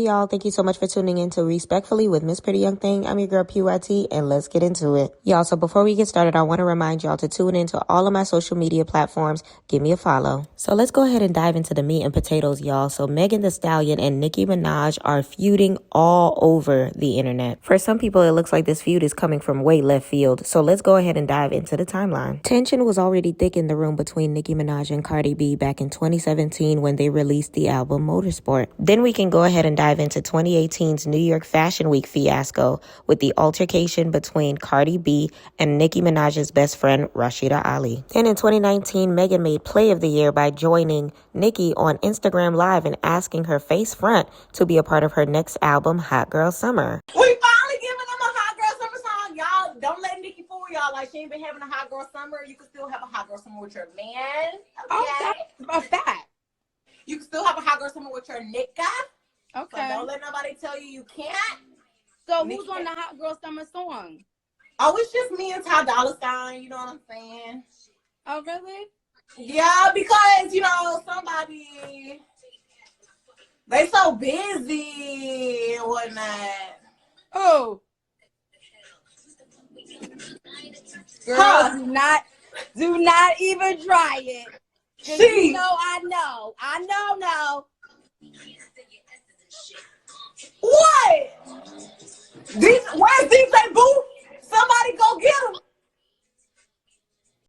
y'all. Thank you so much for tuning in to Respectfully with Miss Pretty Young Thing. I'm your girl PYT, and let's get into it. Y'all, so before we get started, I want to remind y'all to tune into all of my social media platforms. Give me a follow. So let's go ahead and dive into the meat and potatoes, y'all. So Megan Thee Stallion and Nicki Minaj are feuding all over the internet. For some people, it looks like this feud is coming from way left field. So let's go ahead and dive into the timeline. Tension was already thick in the room between Nicki Minaj and Cardi B back in 2017 when they released the album Motorsport. Then we can go ahead and dive into 2018's New York Fashion Week fiasco with the altercation between Cardi B and Nicki Minaj's best friend Rashida Ali. Then in 2019, Megan made Play of the Year by joining Nikki on Instagram Live and asking her face front to be a part of her next album, Hot Girl Summer. We finally giving them a Hot Girl Summer song. Y'all, don't let Nikki fool y'all. Like, she ain't been having a Hot Girl Summer. You can still have a Hot Girl Summer with your man. Okay? Oh, that's a fact. You can still have a Hot Girl Summer with your nigga. Okay. But don't let nobody tell you can't. So who's on the Hot Girl Summer song? Oh, it's just me and Ty Dolla $ign. You know what I'm saying? Oh, really? Yeah, because, you know, somebody, they so busy and whatnot. Oh. Girl, do not even try it. You know, I know. What? Where's DJ Boo? Somebody go get him.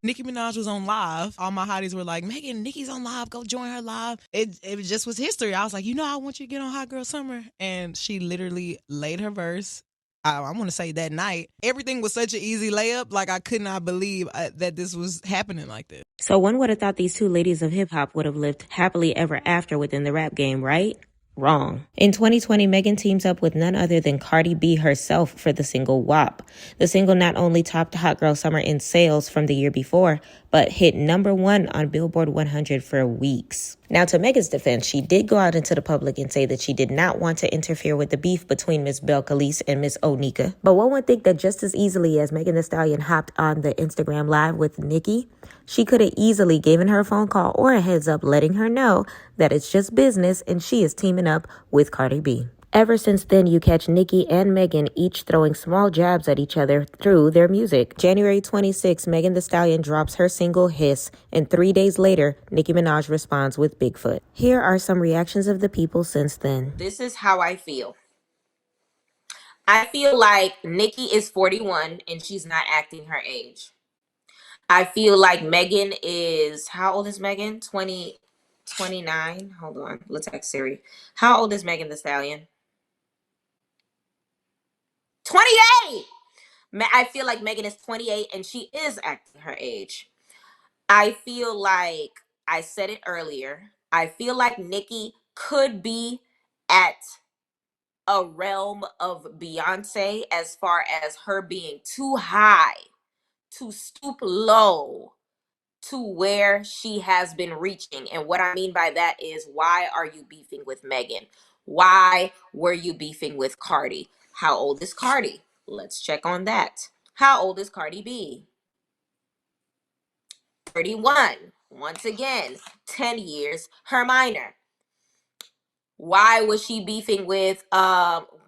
Nicki Minaj was on live. All my hotties were like, Megan, Nicki's on live. Go join her live. It just was history. I was like, I want you to get on Hot Girl Summer. And she literally laid her verse. I want to say that night. Everything was such an easy layup. Like, I could not believe that this was happening like this. So one would have thought these two ladies of hip hop would have lived happily ever after within the rap game, right? Wrong. In 2020, Megan teams up with none other than Cardi B herself for the single WAP. The single not only topped Hot Girl Summer in sales from the year before, but hit #1 on Billboard 100 for weeks. Now, to Megan's defense, she did go out into the public and say that she did not want to interfere with the beef between Miss Belcalis and Miss Onika. But one would think that just as easily as Megan Thee Stallion hopped on the Instagram Live with Nikki, she could have easily given her a phone call or a heads up letting her know that it's just business and she is teaming up with Cardi B. Ever since then, you catch Nikki and Megan each throwing small jabs at each other through their music. January 26, Megan Thee Stallion drops her single Hiss, and 3 days later, Nicki Minaj responds with Bigfoot. Here are some reactions of the people since then. This is how I feel. I feel like Nikki is 41 and she's not acting her age. I feel like Megan is, how old is Megan? 29? Hold on, let's ask Siri. How old is Megan Thee Stallion? 28! I feel like Megan is 28 and she is acting her age. I feel like, I said it earlier, I feel like Nikki could be at a realm of Beyonce as far as her being too high to stoop low to where she has been reaching. And what I mean by that is, why are you beefing with Megan? Why were you beefing with Cardi? How old is Cardi? Let's check on that. How old is Cardi B? 31. Once again, 10 years her minor. Why was she beefing with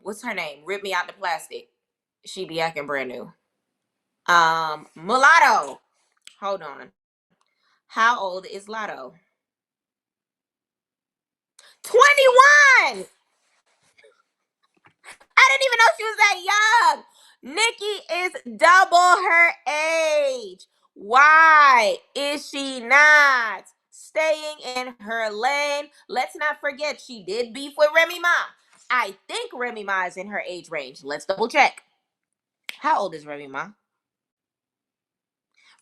what's her name? Rip Me Out the Plastic. She be acting brand new. Mulatto. Hold on. How old is Latto? 21. I didn't even know she was that young. Nikki is double her age. Why is she not staying in her lane? Let's not forget, she did beef with Remy Ma. I think Remy Ma is in her age range. Let's double check. How old is Remy Ma?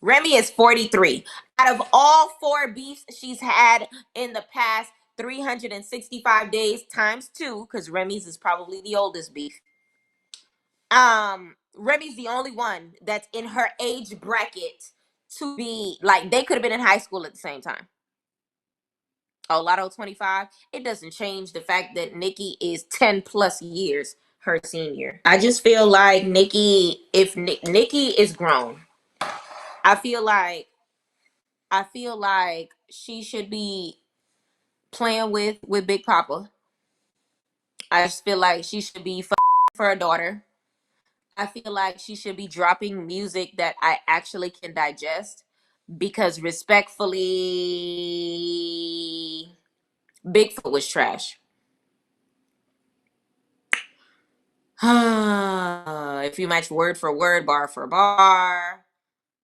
Remy is 43. Out of all 4 beefs she's had in the past 365 days times 2, because Remy's is probably the oldest beef. Remy's the only one that's in her age bracket to be, like, they could have been in high school at the same time. Oh, Latto 25. It doesn't change the fact that Nikki is 10 plus years her senior. I just feel like Nikki, if Nikki is grown, I feel like she should be playing with Big Papa. I just feel like she should be for her daughter. I feel like she should be dropping music that I actually can digest, because respectfully, Bigfoot was trash. If you match word for word, bar for bar,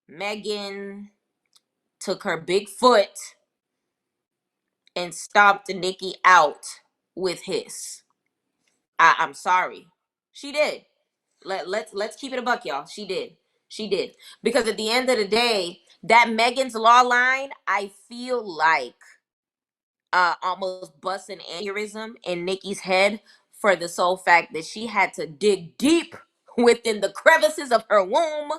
Megan took her big foot and stomped Nikki out with his. I'm sorry. She did. Let's keep it a buck, y'all. She did. She did. Because at the end of the day, that Megan's Law line, I feel like almost bust an aneurysm in Nikki's head for the sole fact that she had to dig deep within the crevices of her womb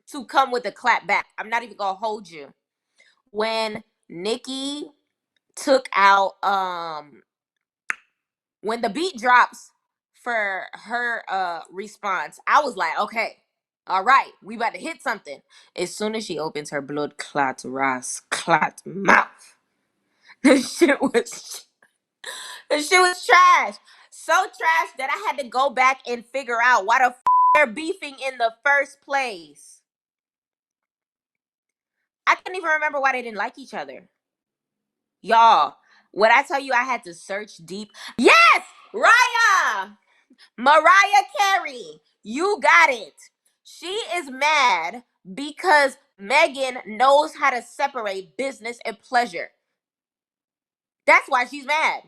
to come with a clap back. I'm not even gonna hold you. When Nikki took out when the beat drops for her response, I was like, okay, all right, we about to hit something. As soon as she opens her blood clot ras clot mouth, the shit was trash. So trash that I had to go back and figure out why the they're beefing in the first place. I can't even remember why they didn't like each other. Y'all, when I tell you I had to search deep. Yes, Raya! Mariah Carey, you got it. She is mad because Megan knows how to separate business and pleasure. That's why she's mad.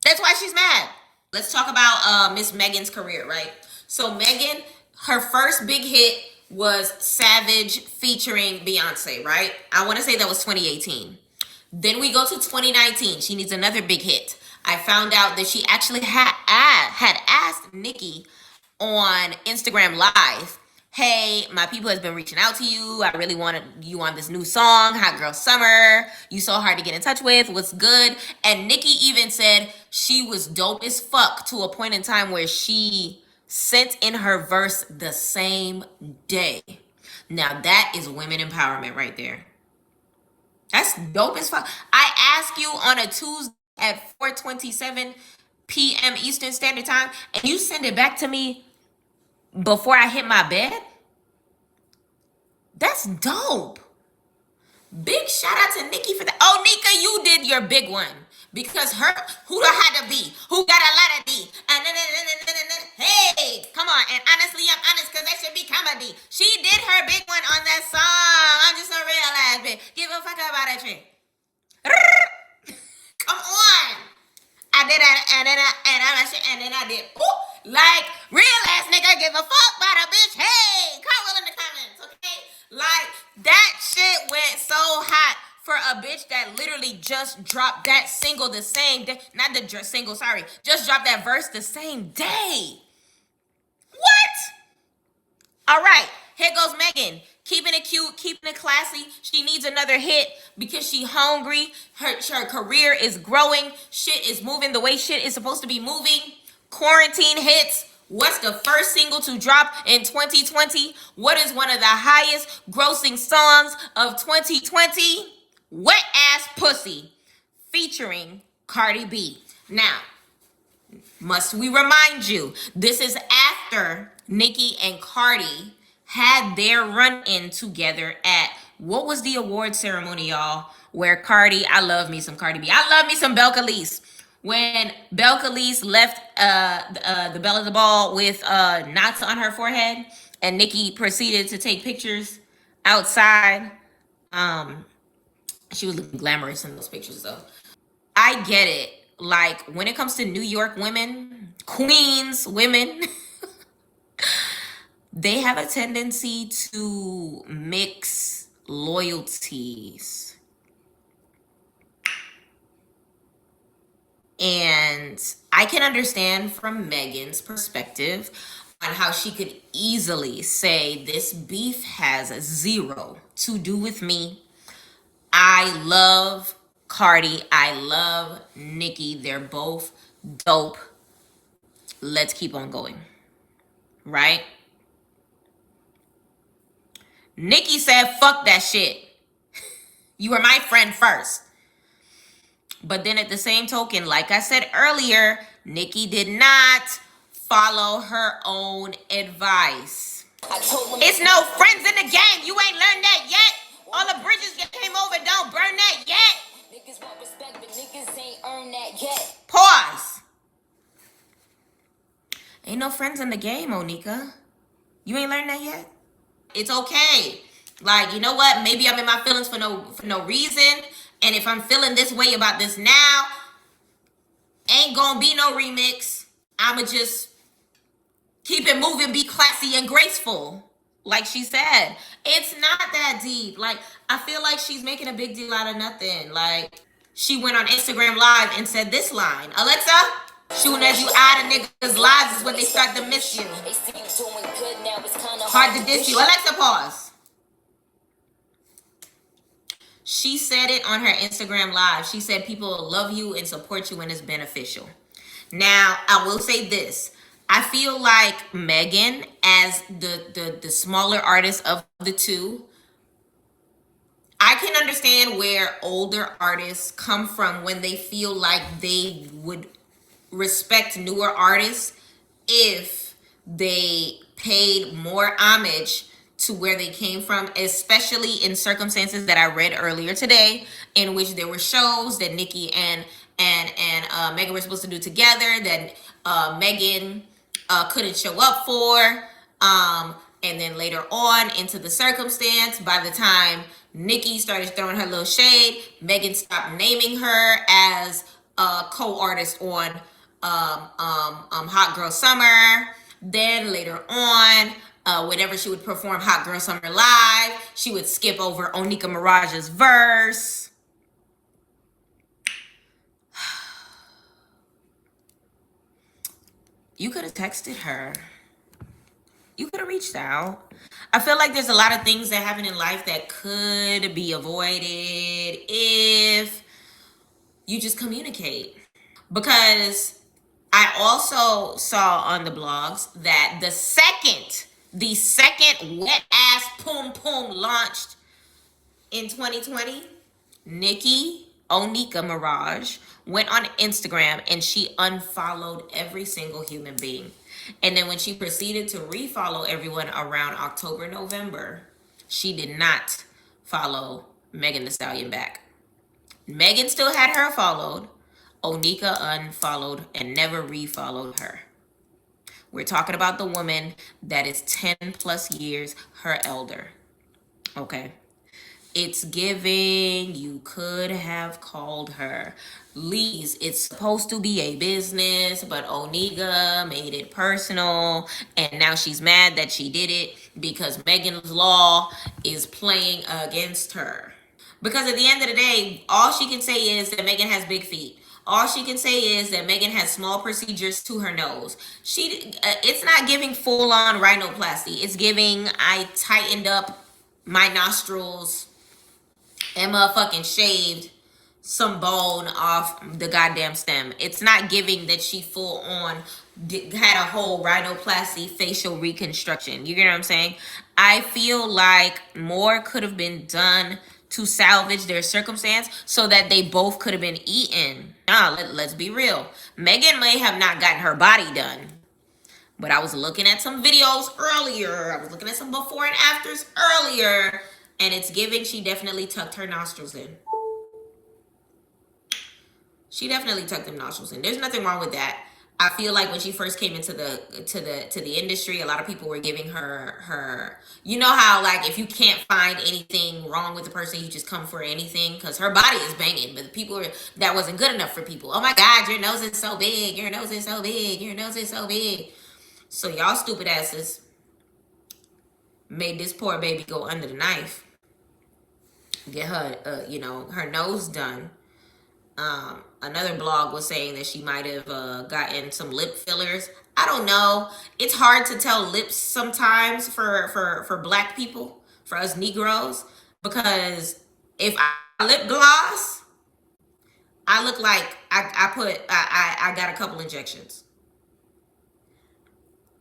That's why she's mad. Let's talk about Miss Megan's career, right? So Megan, her first big hit was Savage featuring Beyonce, right? I want to say that was 2018. Then we go to 2019. She needs another big hit. I found out that she actually had asked Nikki on Instagram Live, hey, my people has been reaching out to you. I really wanted you on this new song, Hot Girl Summer. You so hard to get in touch with. What's good? And Nikki even said she was dope as fuck to a point in time where she sent in her verse the same day. Now that is women empowerment right there. That's dope as fuck. I ask you on a Tuesday at 4:27 p.m. Eastern Standard Time, and you send it back to me before I hit my bed? That's dope. Big shout out to Nikki for that. Oh, Nika, you did your big one. Because her, who the had to be? Who got a lot of D? Hey, come on. And honestly, I'm honest because that should be comedy. She did her big one on that song. I'm just a real ass bitch. Give a fuck about that shit. Come on. I did that, and then I did. Ooh, like, real ass nigga give a fuck about a bitch. Hey, comment in the comments, okay? Like, that shit went so hot for a bitch that literally just dropped that single the same day. Not the single, sorry. Just dropped that verse the same day. What? All right, here goes Megan. Keeping it cute, keeping it classy. She needs another hit because she hungry. Her career is growing. Shit is moving the way shit is supposed to be moving. Quarantine hits. What's the first single to drop in 2020? What is one of the highest grossing songs of 2020? Wet Ass Pussy, featuring Cardi B. Now, must we remind you, this is after Nikki and Cardi had their run-in together at, what was the award ceremony, y'all? Where Cardi, I love me some Cardi B. I love me some Belcalis. When Belcalis left the Belle of the Ball with knots on her forehead, and Nikki proceeded to take pictures outside. She was looking glamorous in those pictures, though. I get it. Like, when it comes to New York women, Queens women, they have a tendency to mix loyalties. And I can understand from Megan's perspective on how she could easily say this beef has zero to do with me. I love Cardi. I love Nikki. They're both dope. Let's keep on going. Right? Nikki said, fuck that shit. You were my friend first. But then at the same token, like I said earlier, Nikki did not follow her own advice. It's no friends in the game. You ain't learned that yet. All the bridges that came over don't burn that yet. Niggas want respect, but niggas ain't earned that yet. Pause. Ain't no friends in the game, Onika. You ain't learned that yet? It's okay. Like, you know what? Maybe I'm in my feelings for no reason. And if I'm feeling this way about this now, ain't gonna be no remix. I'ma just keep it moving, be classy and graceful. Like she said. It's not that deep. Like, I feel like she's making a big deal out of nothing. Like, she went on Instagram Live and said this line. Alexa, soon as you out of niggas' lives is when they start to miss you. Hard to diss you. Alexa, pause. She said it on her Instagram Live. She said people love you and support you and it's beneficial. Now, I will say this. I feel like Megan, as the smaller artist of the two, I can understand where older artists come from when they feel like they would respect newer artists if they paid more homage to where they came from, especially in circumstances that I read earlier today, in which there were shows that Nikki and Megan were supposed to do together that Megan couldn't show up for. And then later on into the circumstance, by the time Nikki started throwing her little shade, Megan stopped naming her as a co-artist on Hot Girl Summer. Then later on, whenever she would perform Hot Girl Summer Live, she would skip over Nicki Minaj's verse. You could have texted her. You could have reached out. I feel like there's a lot of things that happen in life that could be avoided if you just communicate. Because I also saw on the blogs that the second wet ass Poom Poom launched in 2020, Nicki Minaj went on Instagram and she unfollowed every single human being. And then when she proceeded to refollow everyone around October, November, she did not follow Megan Thee Stallion back. Megan still had her followed. Onika unfollowed and never refollowed her. We're talking about the woman that is 10 plus years her elder. Okay. It's giving, you could have called her. Lee's, it's supposed to be a business, but Onika made it personal, and now she's mad that she did it because Megan's Law is playing against her. Because at the end of the day, all she can say is that Megan has big feet. All she can say is that Megan has small procedures to her nose. It's not giving full-on rhinoplasty. It's giving, I tightened up my nostrils and motherfucking shaved some bone off the goddamn stem. It's not giving that she full on had a whole rhinoplasty facial reconstruction. You get what I'm saying? I feel like more could have been done to salvage their circumstance so that they both could have been eaten. Let's be real. Megan may have not gotten her body done. But I was looking at some videos earlier. I was looking at some before and afters earlier. And it's giving she definitely tucked her nostrils in. She definitely tucked them nostrils in. There's nothing wrong with that. I feel like when she first came into the industry, a lot of people were giving her you know how like if you can't find anything wrong with the person, you just come for anything because her body is banging, but the people that wasn't good enough for people. Oh my God, your nose is so big, your nose is so big, your nose is so big. So y'all stupid asses made this poor baby go under the knife. Get her, her nose done. Another blog was saying that she might have gotten some lip fillers. I don't know. It's hard to tell lips sometimes for black people, for us Negroes, because if I lip gloss, I look like I got a couple injections.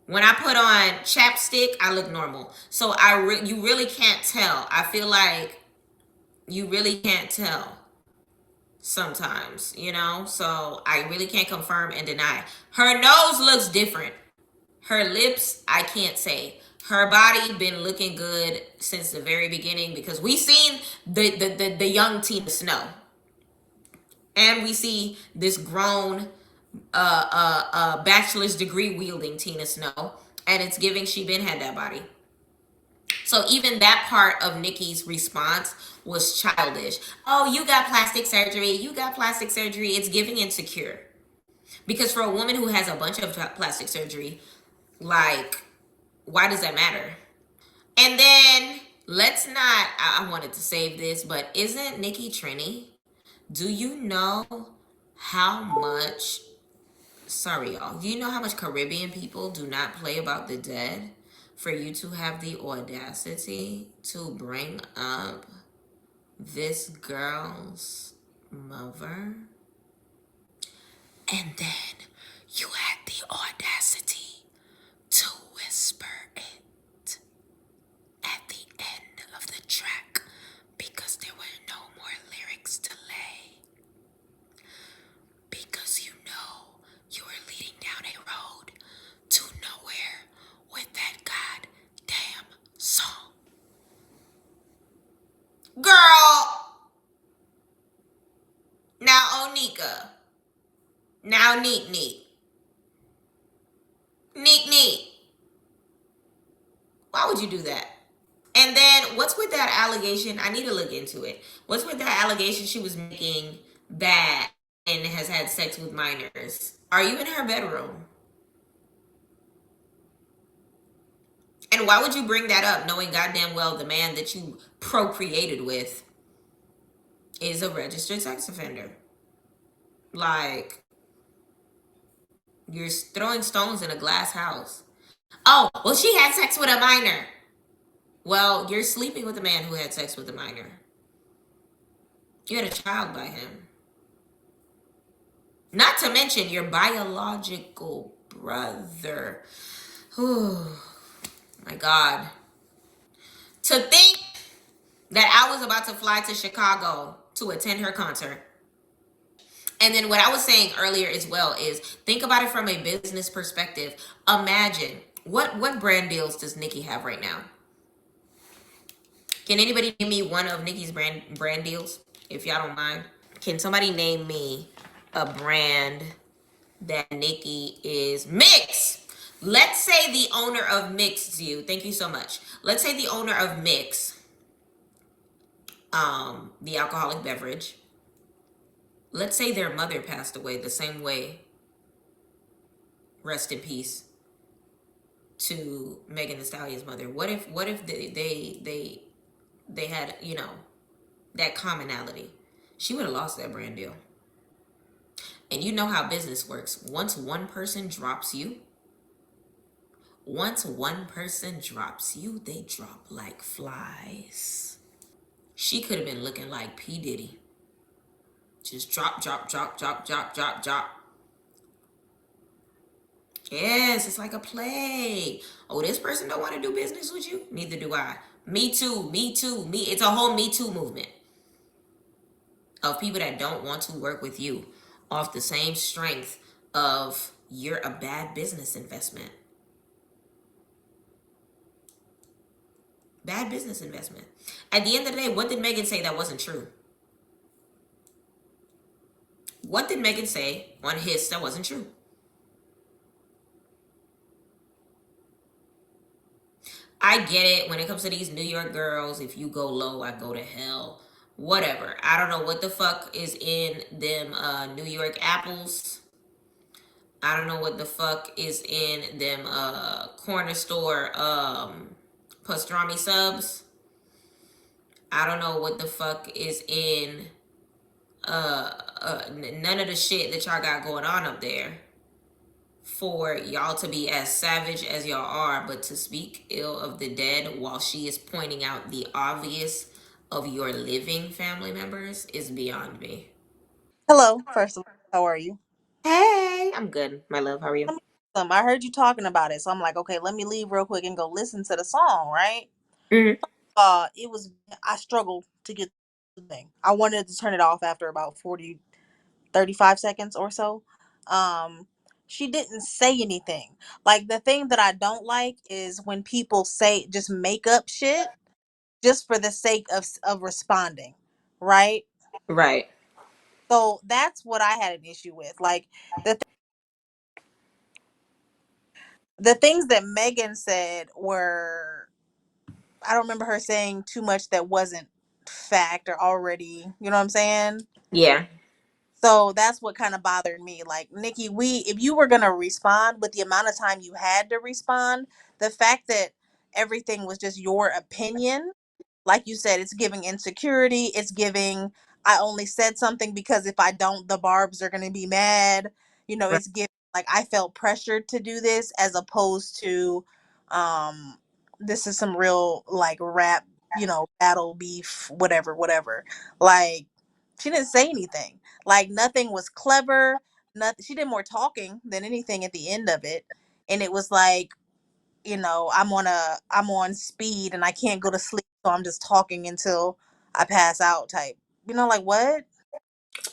When I put on chapstick, I look normal. So you really can't tell. I feel like you really can't tell. sometimes, you know? So I really can't confirm and deny. Her nose looks different. Her lips, I can't say. Her body been looking good since the very beginning because we seen the young Tina Snow. And we see this grown bachelor's degree wielding Tina Snow. And it's giving she been had that body. So even that part of Nikki's response was childish. Oh, you got plastic surgery. You got plastic surgery. It's giving insecure. Because for a woman who has a bunch of plastic surgery, like, why does that matter? And then let's not, I wanted to save this, but isn't Nikki Trini? Do you know how much, sorry y'all, do you know how much Caribbean people do not play about the dead? For you to have the audacity to bring up this girl's mother, and then you had the audacity to whisper it at the end of the track because there were no more lyrics to lay. Because you know you were leading down a road to nowhere with that goddamn song. Girl! Now, Onika. Now, Neat Neat. Neat Neat. Why would you do that? And then, what's with that allegation? I need to look into it. What's with that allegation she was making that and has had sex with minors? Are you in her bedroom? And why would you bring that up knowing goddamn well the man that you procreated with is a registered sex offender? Like, you're throwing stones in a glass house. Oh, well, she had sex with a minor. Well, you're sleeping with a man who had sex with a minor. You had a child by him. Not to mention your biological brother. Oh, my God. To think that I was about to fly to Chicago to attend her concert. And then what I was saying earlier as well is think about it from a business perspective. Imagine what brand deals does Nikki have right now? Can anybody name me one of Nikki's brand deals, if y'all don't mind? Can somebody name me a brand that Nikki is? Mix. Let's say the owner of Mix, you. Thank you so much. Let's say the owner of Mix, the alcoholic beverage. Let's say their mother passed away the same way. Rest in peace to Megan Thee Stallion's mother. What if they had, you know, that commonality? She would have lost that brand deal. And you know how business works. Once one person drops you, they drop like flies. She could have been looking like P. Diddy. Just drop, drop, drop, drop, drop, drop, drop. Yes, it's like a play. Oh, this person don't want to do business with you? Neither do I. Me too, me too, me. It's a whole Me Too movement of people that don't want to work with you off the same strength of you're a bad business investment. Bad business investment. At the end of the day, what did Megan say that wasn't true? What did Megan say on his that wasn't true? I get it when it comes to these New York girls. If you go low, I go to hell. Whatever. I don't know what the fuck is in them New York apples. I don't know what the fuck is in them corner store pastrami subs. I don't know what the fuck is in none of the shit that y'all got going on up there for y'all to be as savage as y'all are, but to speak ill of the dead while she is pointing out the obvious of your living family members is beyond me. Hello, first of all, how are you? Hey, I'm good, my love. How are you? I heard you talking about it, so I'm like, okay, let me leave real quick and go listen to the song, right? Mm-hmm. It was I struggled to get I wanted to turn it off after about 35 seconds or so. She didn't say anything. Like, the thing that I don't like is when people say just make up shit just for the sake of responding, right? Right. So that's what I had an issue with. Like, the the things that Megan said were, I don't remember her saying too much that wasn't fact or already, you know what I'm saying? Yeah. So that's what kind of bothered me. Like, Nikki, if you were gonna respond with the amount of time you had to respond, the fact that everything was just your opinion, like you said, it's giving insecurity. It's giving, I only said something because if I don't, the Barbs are gonna be mad. Right. It's giving like I felt pressured to do this, as opposed to, um, this is some real like rap, battle beef, whatever, whatever. Like, she didn't say anything. Like, nothing was clever. Nothing. She did more talking than anything at the end of it, and it was like, I'm on speed and I can't go to sleep, so I'm just talking until I pass out type. Like, what?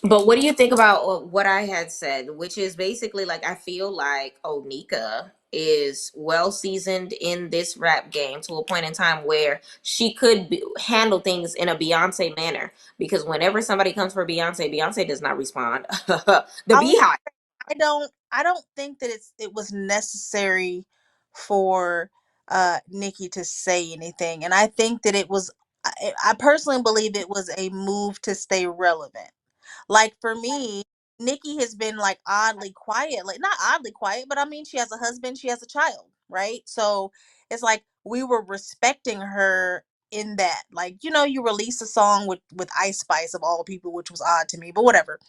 But what do you think about what I had said, which is basically like I feel like Onika is well seasoned in this rap game to a point in time where she could handle things in a Beyonce manner. Because whenever somebody comes for Beyonce, Beyonce does not respond. The I was Beehive. I don't think that it was necessary for Nikki to say anything, and I think that it was, I personally believe it was a move to stay relevant. Like, for me, Nikki has been like oddly quiet, like not oddly quiet, but I mean, she has a husband, she has a child, right? So it's like we were respecting her in that. Like, you release a song with Ice Spice of all people, which was odd to me, but whatever.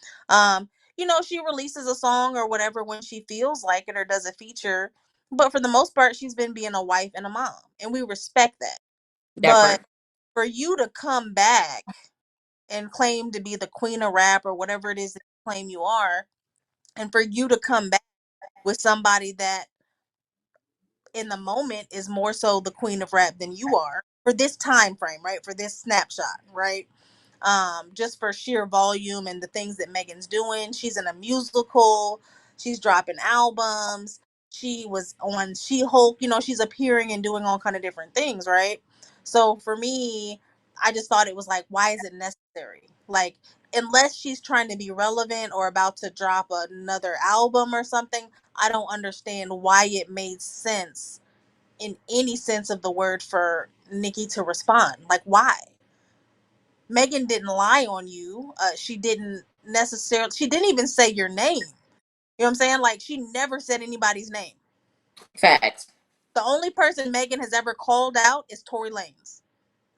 She releases a song or whatever when she feels like it or does a feature. But for the most part, she's been being a wife and a mom, and we respect that. That But part. for you to come back and claim to be the queen of rap or whatever it is that you claim you are, and for you to come back with somebody that in the moment is more so the queen of rap than you are for this time frame, right? For this snapshot, right? Just for sheer volume and the things that Megan's doing. She's in a musical, she's dropping albums, she was on She-Hulk, she's appearing and doing all kind of different things, right? So for me, I just thought it was like, why is it necessary? Like, unless she's trying to be relevant or about to drop another album or something, I don't understand why it made sense in any sense of the word for Nikki to respond. Like, why? Megan didn't lie on you. She didn't even say your name. You know what I'm saying? Like, she never said anybody's name. Facts. The only person Megan has ever called out is Tory Lanez,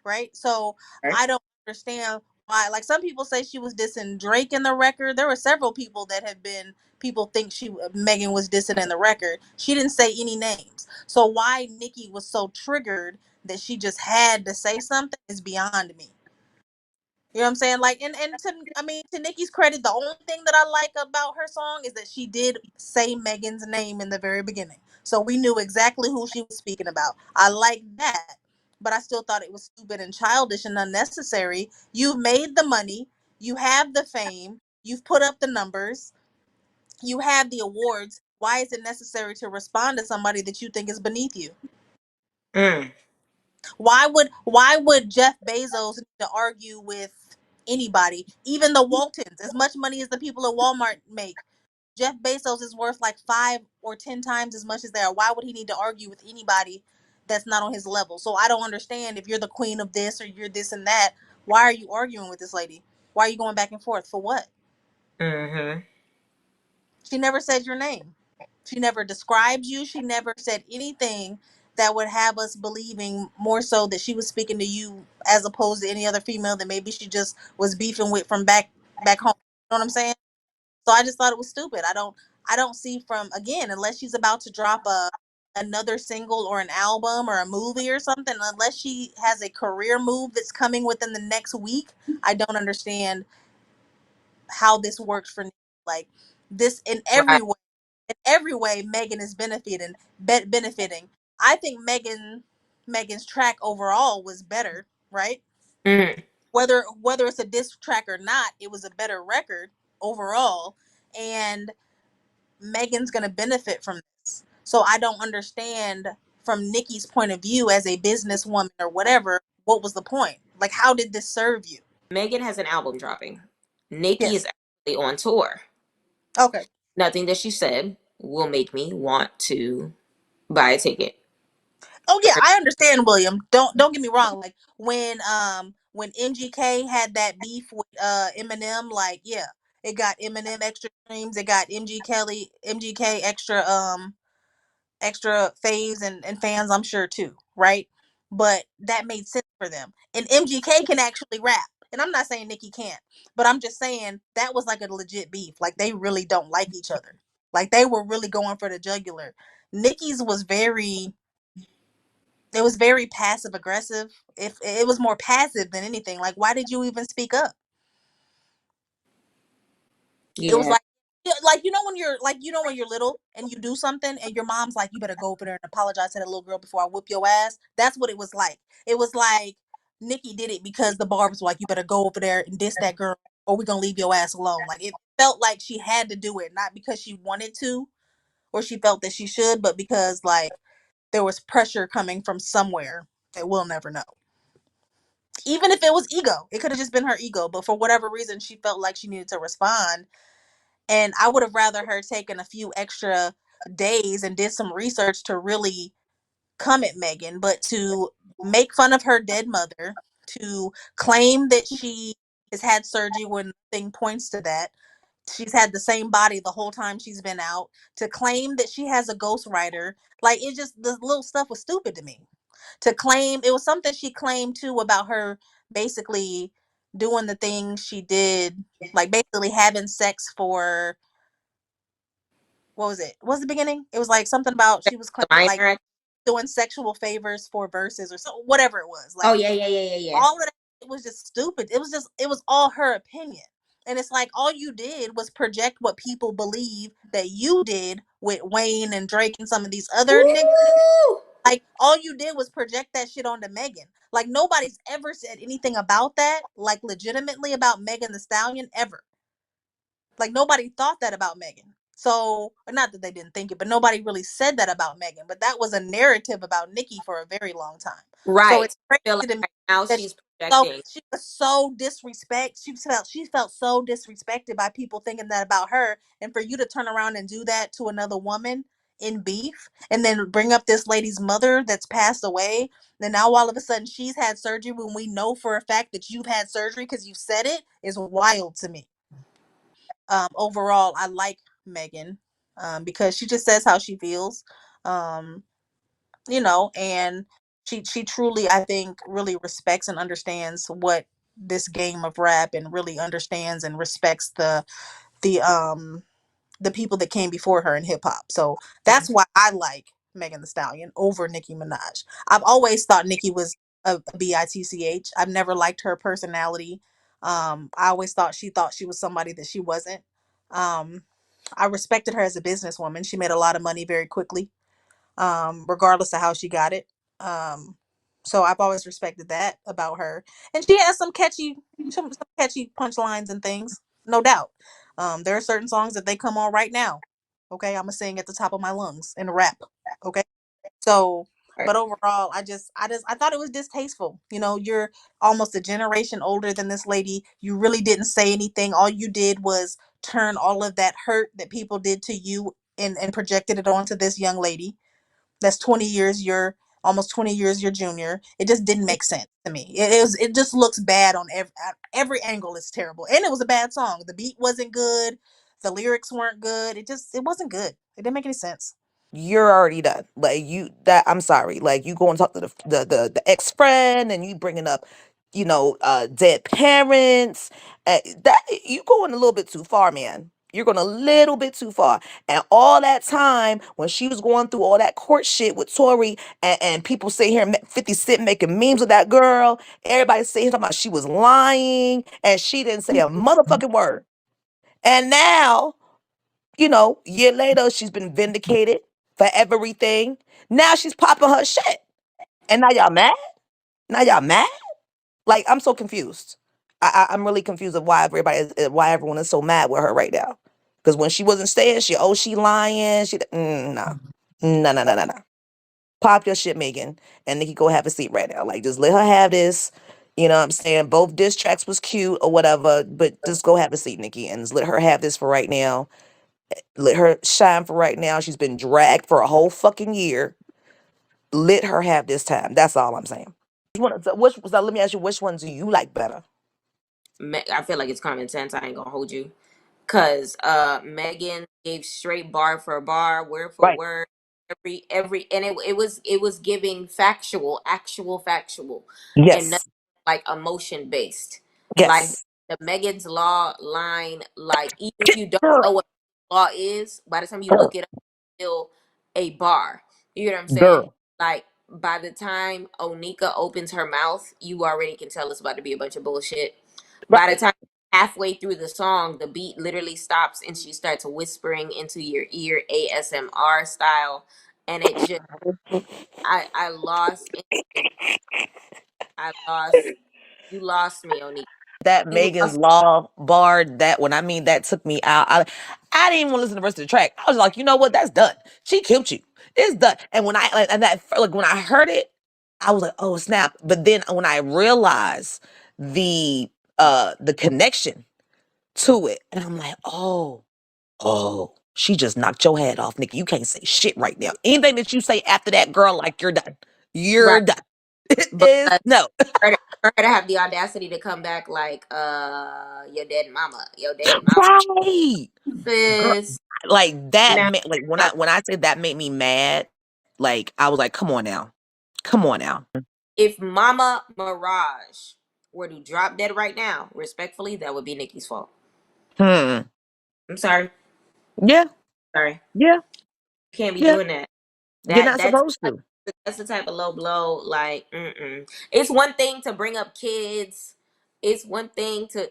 right? So I don't understand why. Like, some people say she was dissing Drake in the record. There were several people that have been, people think Megan was dissing in the record. She didn't say any names. So why Nikki was so triggered that she just had to say something is beyond me. You know what I'm saying? Like, and to Nikki's credit, the only thing that I like about her song is that she did say Megan's name in the very beginning. So we knew exactly who she was speaking about. I like that. But I still thought it was stupid and childish and unnecessary. You've made the money, you have the fame, you've put up the numbers, you have the awards. Why is it necessary to respond to somebody that you think is beneath you? Mm. Why would Jeff Bezos need to argue with anybody, even the Waltons? As much money as the people at Walmart make, Jeff Bezos is worth like 5 or 10 times as much as they are. Why would he need to argue with anybody that's not on his level? So I don't understand, if you're the queen of this or you're this and that, why are you arguing with this lady? Why are you going back and forth for what? Mm-hmm. She never said your name. She never described you. She never said anything that would have us believing more so that she was speaking to you as opposed to any other female that maybe she just was beefing with from back home. You know what I'm saying? So I just thought it was stupid. I don't see, from, again, unless she's about to drop another single or an album or a movie or something, unless she has a career move that's coming within the next week, I don't understand how this works for Nikki. Like, this in every Right. way, Megan is benefiting. I think Megan's track overall was better, right? Mm. whether it's a diss track or not, it was a better record overall, and Megan's gonna benefit from this. So I don't understand from Nicki's point of view as a businesswoman or whatever, what was the point? Like, how did this serve you? Megan has an album dropping. Nikki is Yes. actually on tour. Okay. Nothing that she said will make me want to buy a ticket. Oh yeah, I understand, William. Don't get me wrong. Like when MGK had that beef with Eminem, like yeah, it got Eminem extra streams, it got MGK extra faves and fans, I'm sure too, right? But that made sense for them. And MGK can actually rap. And I'm not saying Nicki can't, but I'm just saying that was like a legit beef. Like they really don't like each other. Like they were really going for the jugular. Nicki's was very it was very passive aggressive. If it was more passive than anything, like why did you even speak up? It was Yeah. like yeah, like when you're little and you do something and your mom's like you better go over there and apologize to that little girl before I whoop your ass. That's what it was like. It was like Nikki did it because the barbers were like you better go over there and diss that girl or we're gonna leave your ass alone. Like it felt like she had to do it, not because she wanted to or she felt that she should, but because like there was pressure coming from somewhere that we'll never know. Even if it was ego, it could have just been her ego, but for whatever reason she felt like she needed to respond. And I would have rather her taken a few extra days and did some research to really come at Megan, but to make fun of her dead mother, to claim that she has had surgery when nothing points to that. She's had the same body the whole time she's been out, to claim that she has a ghostwriter. Like it just the little stuff was stupid to me. To claim it was something she claimed too about her basically doing the things she did, like basically having sex for what was it? What was the beginning? It was like something about she was The claiming like minor. doing sexual favors for verses or so whatever it was. Oh Like yeah, yeah, yeah, yeah, yeah. all of that it was just stupid. It was all her opinion. And it's like all you did was project what people believe that you did with Wayne and Drake and some of these other niggas. Woo! Like all you did was project that shit onto Megan. Like nobody's ever said anything about that, like legitimately about Megan the Stallion ever. Like nobody thought that about Megan. So not that they didn't think it, but nobody really said that about Megan. But that was a narrative about Nikki for a very long time. So Right. it's I feel crazy like to me right now that she's projecting. she was so she felt so disrespected by people thinking that about her. And for you to turn around and do that to another woman in beef and then bring up this lady's mother that's passed away, then now all of a sudden she's had surgery when we know for a fact that you've had surgery because you said it is wild to me. Overall, I like Megan because she just says how she feels, um, and she truly, I think, really respects and understands what this game of rap and really understands and respects the um the people that came before her in hip hop. So that's why I like Megan the Stallion over Nicki Minaj. I've always thought Nicki was a bitch. I've never liked her personality. I always thought she was somebody that she wasn't. Um, I respected her as a businesswoman. She made a lot of money very quickly, regardless of how she got it. Um, so I've always respected that about her, and she has some catchy punchlines and things, no doubt. There are certain songs that they come on right now. Okay, I'm gonna sing at the top of my lungs and rap. Okay, so Right. but overall, I thought it was distasteful. You're almost a generation older than this lady. You really didn't say anything. All you did was turn all of that hurt that people did to you and projected it onto this young lady that's 20 years your almost 20 years your junior. It just didn't make sense to me. It just looks bad on every angle. It's terrible. And it was a bad song. The beat wasn't good. The lyrics weren't good. It wasn't good. It didn't make any sense. You're already done. Like I'm sorry. Like you go and talk to the ex friend, and you bringing up, dead parents. That you going a little bit too far, man. You're going a little bit too far. And all that time when she was going through all that court shit with Tori, and people say here 50 Cent making memes with that girl. Everybody saying about she was lying and she didn't say a motherfucking word. And now, year later, she's been vindicated for everything. Now she's popping her shit. And now y'all mad? Now y'all mad? Like, I'm so confused. I'm really confused of why everyone is so mad with her right now. Because when she wasn't staying, she lying. Nah, nah. Pop your shit, Megan, and Nikki, go have a seat right now. Like, just let her have this. You know what I'm saying? Both diss tracks was cute or whatever, but just go have a seat, Nikki, and just let her have this for right now. Let her shine for right now. She's been dragged for a whole fucking year. Let her have this time. That's all I'm saying. So let me ask you, which one do you like better? I feel like it's common sense. I ain't gonna hold you. Cause Megan gave straight bar for bar, word for Right. word, every and it was giving factual, actual factual, and Yes. nothing like emotion based. Like Yes. the Megan's Law line, like even if you don't Girl. know what law is, by the time you Girl. look it up, it's still a bar. You know what I'm saying? Girl. Like by the time Onika opens her mouth, you already can tell it's about to be a bunch of bullshit. By the Right. time halfway through the song, the beat literally stops and she starts whispering into your ear ASMR style. And it just, I lost interest. I lost, you lost me, Onika. That You Megan's lost, Law bar, that when I mean that took me out. I didn't even want to listen to the rest of the track. I was like, you know what? That's done. She killed you. It's done. And when I and that like when I heard it, I was like, oh snap. But then when I realized the connection to it, and I'm like, oh, she just knocked your head off, Nikki. You can't say shit right now. Anything that you say after that, girl, like you're done. You're right. done. It But is no. for her to have the audacity to come back like, your dead mama, your dead mama. Right. Girl, Sis, like that now, like when I say that made me mad, like I was like, come on now. Come on now. if Mama Mirage were to drop dead right now, respectfully, that would be Nikki's fault. Hmm. I'm sorry. Yeah, Sorry. yeah, Can't be yeah. doing that. You're That not supposed to. that's the type of low blow. Like, it's one thing to bring up kids. It's one thing to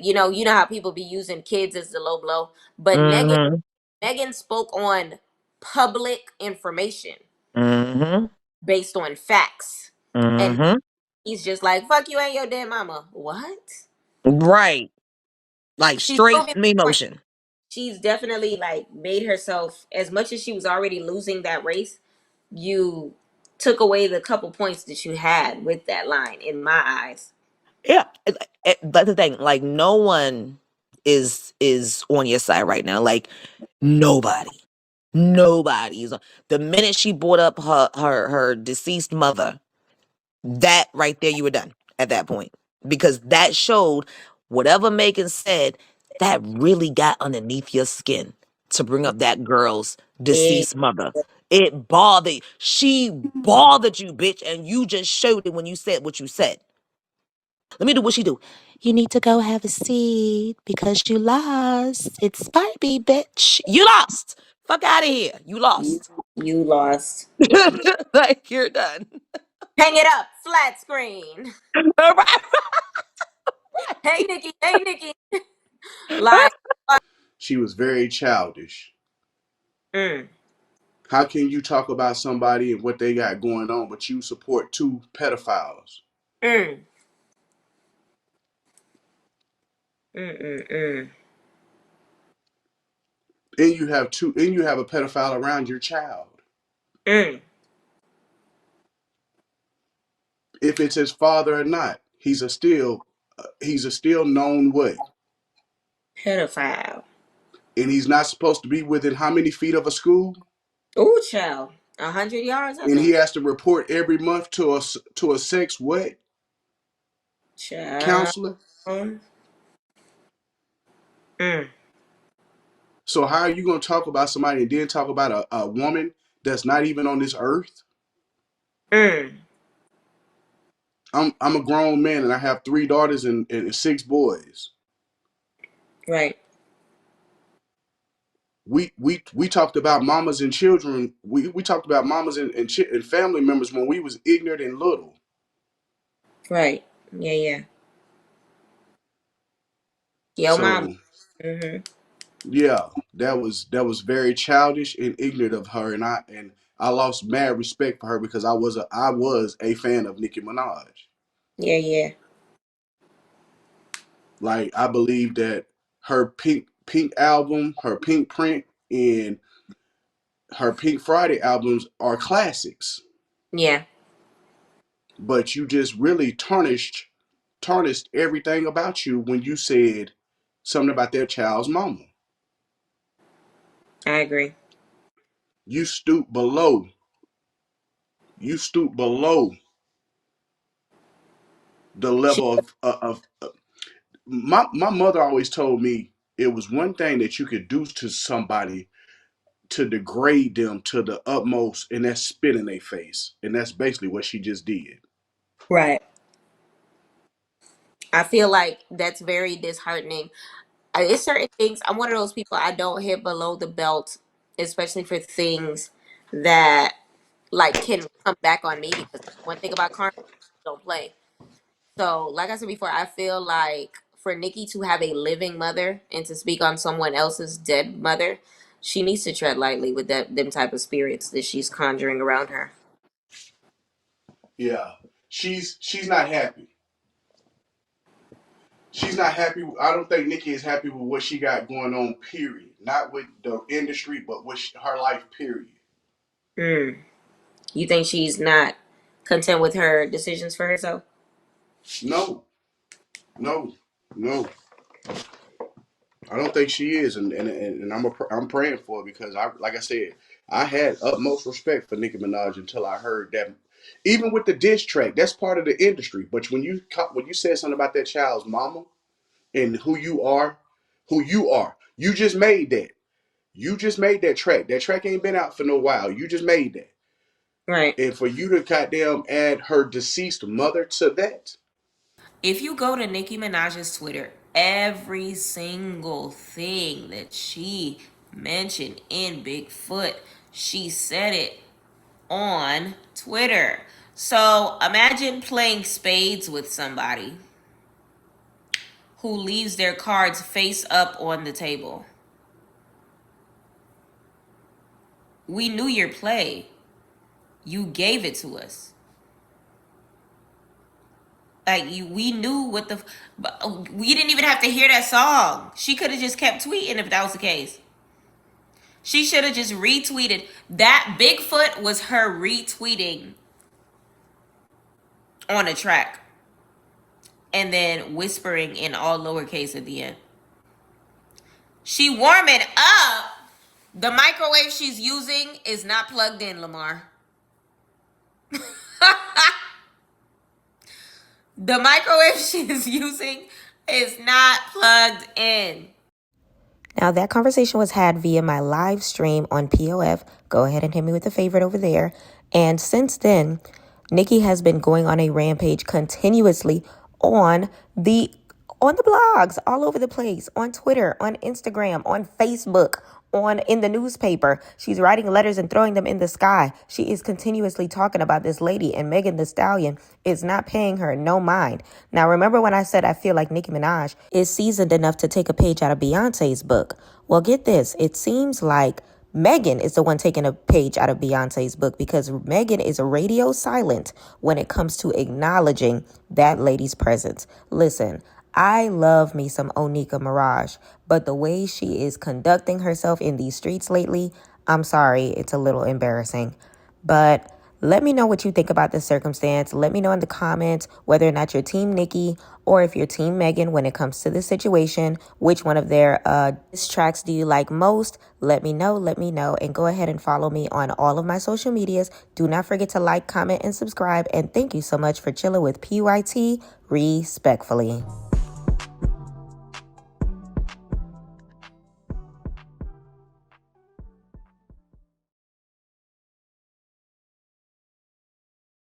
you know how people be using kids as the low blow. But Mm-hmm. Megan spoke on public information Mm-hmm. based on facts, and Mm-hmm. he's just like, "Fuck you, ain't your dead mama." What? Right. Like She's straight proving me the point. motion. She's definitely like made herself, as much as she was already losing that race, you took away the couple points that you had with that line in my eyes. Yeah. That's the thing. Like no one is on your side right now. Like nobody. Nobody's the minute she brought up her deceased mother, that right there, you were done at that point. Because that showed whatever Megan said, that really got underneath your skin to bring up that girl's It, deceased mother. She bothered you, bitch, and you just showed it when you said what you said. Let me do what she do. You need to go have a seat because you lost. It's Barbie, bitch. You lost. Fuck out of here. You you, lost. you lost. Like you're done. Hang it up, flat screen. All right. Hey Nikki, hey Nikki. Like, She was very childish. mm, How can you talk about somebody and what they got going on, but you support two pedophiles? mm, mm. And you have a pedophile around your child. Mm. If it's his father or not, he's a still known what, Pedophile. and he's not supposed to be within how many feet of a school, Ooh, child. 100 yards, I and he think. has to report every month to a sex what Child. counselor. Mm, So how are you going to talk about somebody and then talk about a woman that's not even on this earth? mm. I'm a grown man and I have three daughters and six boys. Right, We talked about mamas and children. We talked about mamas and family members when we was ignorant and little. right. Yeah, yeah. Yo, mama. So Mm-hmm. yeah, that was very childish and ignorant of her, and I lost mad respect for her because I was a fan of Nicki Minaj. Yeah, yeah. Like I believe that her Pink album, her Pink Print, and her Pink Friday albums are classics. Yeah. But you just really tarnished everything about you when you said something about their child's mama. I agree. You stoop below. You stoop below the She level of my mother always told me it was one thing that you could do to somebody to degrade them to the utmost, and that's spit in their face. And that's basically what she just did. right. I feel like that's very disheartening. It's certain things. I'm one of those people. I don't hit below the belt, especially for things that like can come back on me. Because one thing about karma, don't play. So, like I said before, I feel like for Nikki to have a living mother and to speak on someone else's dead mother, she needs to tread lightly with them type of spirits that she's conjuring around her. Yeah. She's not happy. She's not happy. I don't think Nikki is happy with what she got going on, period. Not with the industry, but with her life, period. Mm. You think she's not content with her decisions for herself? No, no, no. I don't think she is, and I'm praying for her because like I said, I had utmost respect for Nicki Minaj until I heard that. Even with the diss track, that's part of the industry. But when you said something about that child's mama and who you are, you just made that. You just made that track. That track ain't been out for no while. You just made that. Right. And for you to goddamn add her deceased mother to that, If you go to Nicki Minaj's Twitter, every single thing that she mentioned in Bigfoot, she said it on Twitter. So imagine playing spades with somebody who leaves their cards face up on the table. We knew your play. You gave it to us. We knew what we didn't even have to hear that song. She could have just kept tweeting if that was the case. She should have just retweeted. That Bigfoot was her retweeting on a track and then whispering in all lowercase at the end. She warming up. The microwave she's using is not plugged in, Lamar. The microwave she's using is not plugged in. Now, that conversation was had via my live stream on POF. Go ahead and hit me with a favorite over there. And since then, Nikki has been going on a rampage continuously on the blogs all over the place, on Twitter, on Instagram, on Facebook, in the newspaper. She's writing letters and throwing them in the sky. She is continuously talking about this lady, and Megan Thee Stallion is not paying her no mind. Now, remember when I said I feel like Nicki Minaj is seasoned enough to take a page out of Beyonce's book? Well, get this. It seems like Megan is the one taking a page out of Beyonce's book, because Megan is radio silent when it comes to acknowledging that lady's presence. Listen, I love me some Onika Mirage, but the way she is conducting herself in these streets lately, I'm sorry, it's a little embarrassing. But let me know what you think about this circumstance. Let me know in the comments whether or not you're Team Nikki or if you're Team Megan when it comes to this situation. Which one of their diss tracks do you like most? Let me know. And go ahead and follow me on all of my social medias. Do not forget to like, comment, and subscribe. And thank you so much for chilling with PYT respectfully.